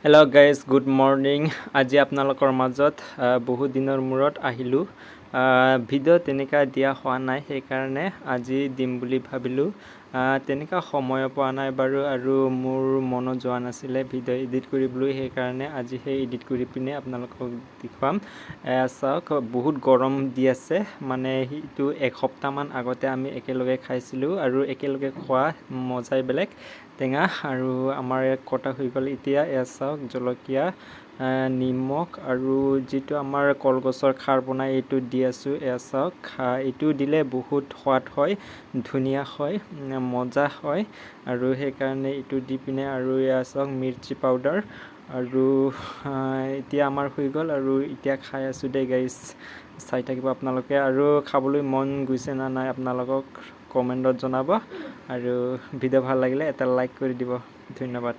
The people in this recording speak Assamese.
Hello' guys, good morning. আজি আপোনালোকৰ মাজত বহু দিনৰ মূৰত আহিলোঁ। ভিডিঅ' তেনেকুৱা দিয়া হোৱা নাই, সেইকাৰণে আজি দিম বুলি ভাবিলোঁ। তেনেকুৱা সময় পোৱা নাই বাৰু, আৰু মোৰ মনত যোৱা নাছিলে ভিডিঅ' এডিট কৰিবলৈ, সেইকাৰণে আজিহে এডিট কৰি পিনে আপোনালোকক দেখুৱাম। চাওক, বহুত গৰম দি আছে, মানে সেইটো এসপ্তাহমান আগতে আমি একেলগে খাইছিলোঁ, আৰু একেলগে খোৱা মজাই বেলেগ। টেঙা আৰু আমাৰ কটা হৈ গ'ল। এতিয়া চাওক, জলকীয়া, নিমখ আৰু যিটো আমাৰ কলগছৰ খাৰ বনাই এইটো দি আছোঁ। চাওক, এইটো দিলে বহুত সোৱাদ হয়, ধুনীয়া হয়, মজা হয়, আৰু সেইকাৰণে এইটো দি পিনে, আৰু চাওক মিৰ্চি পাউডাৰ, আৰু এতিয়া আমাৰ হৈ গ'ল, আৰু এতিয়া খাই আছোঁ দেই গাইজ। চাই থাকিব আপোনালোকে, আৰু খাবলৈ মন গৈছে না নাই আপোনালোকক কমেণ্টত জনাব, আৰু ভিডিঅ' ভাল লাগিলে এটা লাইক কৰি দিব। ধন্যবাদ।